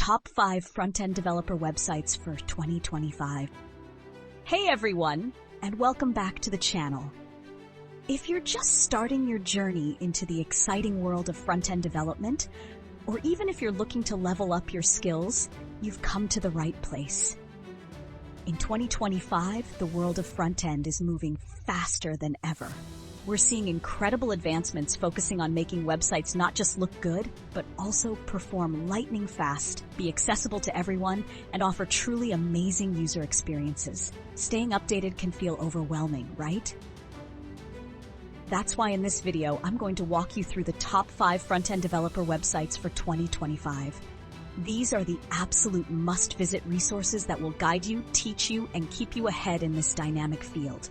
top 5 front-end developer websites for 2025. Hey everyone, and welcome back to the channel. If you're just starting your journey into the exciting world of front-end development, or even if you're looking to level up your skills, you've come to the right place. In 2025, the world of front-end is moving faster than ever. We're seeing incredible advancements focusing on making websites not just look good, but also perform lightning fast, be accessible to everyone, and offer truly amazing user experiences. Staying updated can feel overwhelming, right? That's why in this video, I'm going to walk you through the top 5 front-end developer websites for 2025. These are the absolute must-visit resources that will guide you, teach you, and keep you ahead in this dynamic field.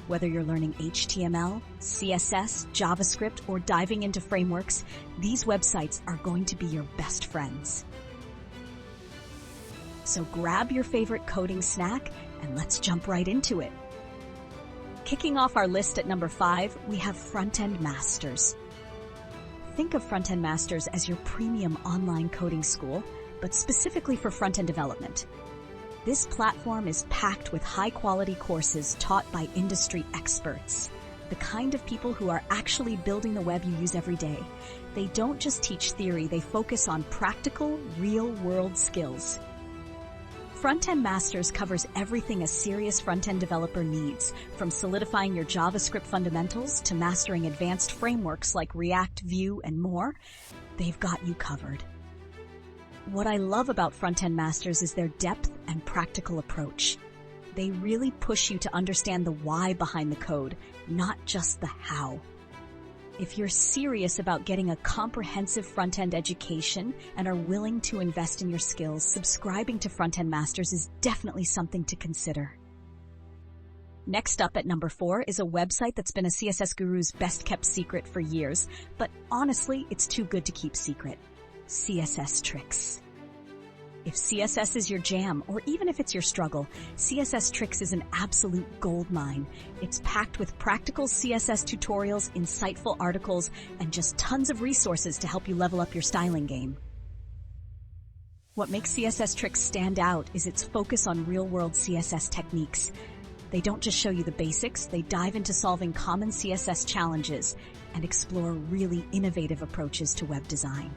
Whether you're learning HTML, CSS, JavaScript, or diving into frameworks, these websites are going to be your best friends. So grab your favorite coding snack and let's jump right into it. Kicking off our list at number 5, we have Frontend Masters. Think of Frontend Masters as your premium online coding school, but specifically for front-end development. This platform is packed with high-quality courses taught by industry experts, the kind of people who are actually building the web you use every day. They don't just teach theory, they focus on practical, real-world skills. Frontend Masters covers everything a serious front-end developer needs, from solidifying your JavaScript fundamentals to mastering advanced frameworks like React, Vue, and more. They've got you covered. What I love about Frontend Masters is their depth and practical approach. They really push you to understand the why behind the code, not just the how. If you're serious about getting a comprehensive front-end education and are willing to invest in your skills, subscribing to Frontend Masters is definitely something to consider. Next up at number 4 is a website that's been a CSS guru's best-kept secret for years, but honestly, it's too good to keep secret. CSS-Tricks. If CSS is your jam, or even if it's your struggle, CSS-Tricks is an absolute goldmine. It's packed with practical CSS tutorials, insightful articles, and just tons of resources to help you level up your styling game. What makes CSS-Tricks stand out is its focus on real-world CSS techniques. They don't just show you the basics, they dive into solving common CSS challenges and explore really innovative approaches to web design.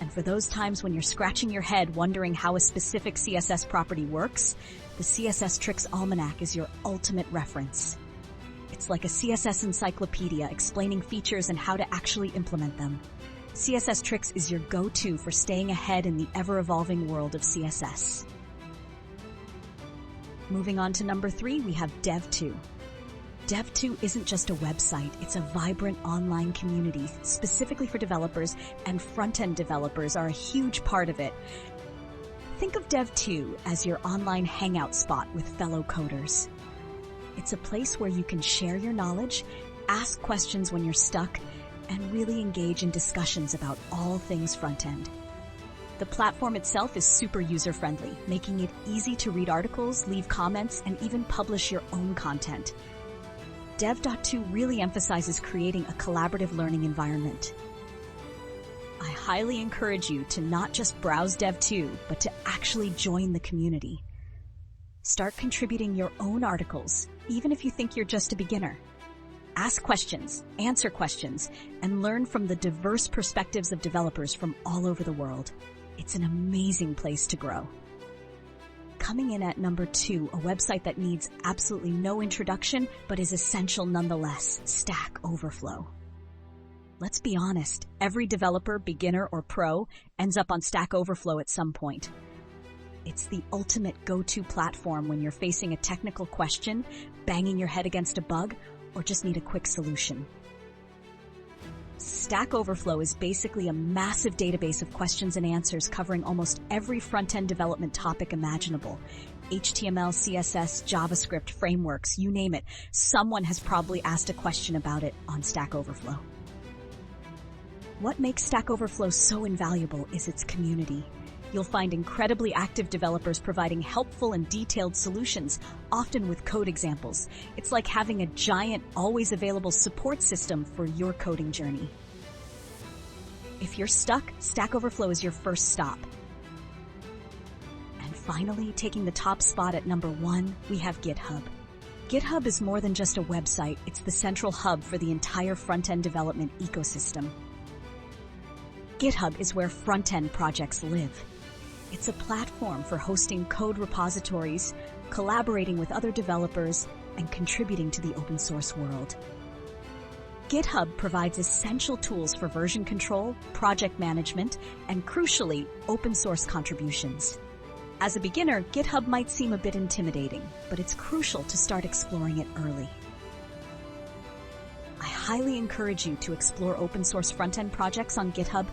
And for those times when you're scratching your head wondering how a specific CSS property works, the CSS-Tricks Almanac is your ultimate reference. It's like a CSS encyclopedia explaining features and how to actually implement them. CSS-Tricks is your go-to for staying ahead in the ever-evolving world of CSS. Moving on to number 3, we have Dev.to. Dev.to isn't just a website, it's a vibrant online community specifically for developers, and front-end developers are a huge part of it. Think of Dev.to as your online hangout spot with fellow coders. It's a place where you can share your knowledge, ask questions when you're stuck, and really engage in discussions about all things front-end. The platform itself is super user-friendly, making it easy to read articles, leave comments, and even publish your own content. Dev.to really emphasizes creating a collaborative learning environment. I highly encourage you to not just browse Dev.to, but to actually join the community. Start contributing your own articles, even if you think you're just a beginner. Ask questions, answer questions, and learn from the diverse perspectives of developers from all over the world. It's an amazing place to grow. Coming in at number 2, a website that needs absolutely no introduction, but is essential nonetheless, Stack Overflow. Let's be honest, every developer, beginner, or pro ends up on Stack Overflow at some point. It's the ultimate go-to platform when you're facing a technical question, banging your head against a bug, or just need a quick solution. Stack Overflow is basically a massive database of questions and answers covering almost every front-end development topic imaginable. HTML, CSS, JavaScript, frameworks, you name it. Someone has probably asked a question about it on Stack Overflow. What makes Stack Overflow so invaluable is its community. You'll find incredibly active developers providing helpful and detailed solutions, often with code examples. It's like having a giant, always available support system for your coding journey. If you're stuck, Stack Overflow is your first stop. And finally, taking the top spot at number 1, we have GitHub. GitHub is more than just a website, it's the central hub for the entire front-end development ecosystem. GitHub is where front-end projects live. It's a platform for hosting code repositories, collaborating with other developers, and contributing to the open source world. GitHub provides essential tools for version control, project management, and crucially, open source contributions. As a beginner, GitHub might seem a bit intimidating, but it's crucial to start exploring it early. I highly encourage you to explore open source front-end projects on GitHub,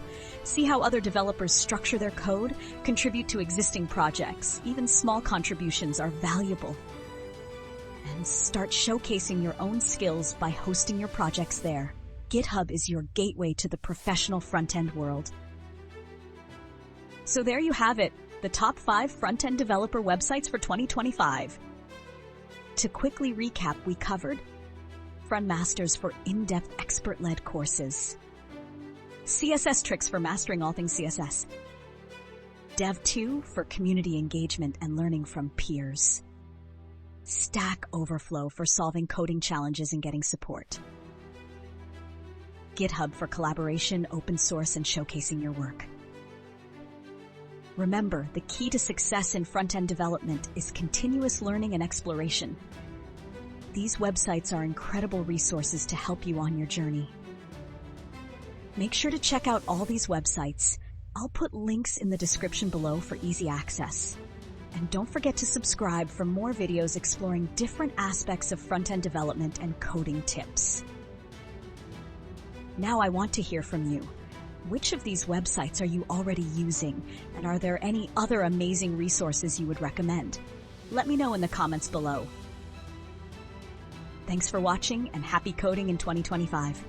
see how other developers structure their code, contribute to existing projects. Even small contributions are valuable. And start showcasing your own skills by hosting your projects there. GitHub is your gateway to the professional front-end world. So there you have it, the top 5 front-end developer websites for 2025. To quickly recap, we covered Front Masters for in-depth expert-led courses, CSS-Tricks for mastering all things CSS, Dev.to for community engagement and learning from peers, Stack Overflow for solving coding challenges and getting support, GitHub for collaboration, open source, and showcasing your work. Remember, the key to success in front-end development is continuous learning and exploration. These websites are incredible resources to help you on your journey. Make sure to check out all these websites. I'll put links in the description below for easy access. And don't forget to subscribe for more videos exploring different aspects of front-end development and coding tips. Now I want to hear from you. Which of these websites are you already using? And are there any other amazing resources you would recommend? Let me know in the comments below. Thanks for watching and happy coding in 2025.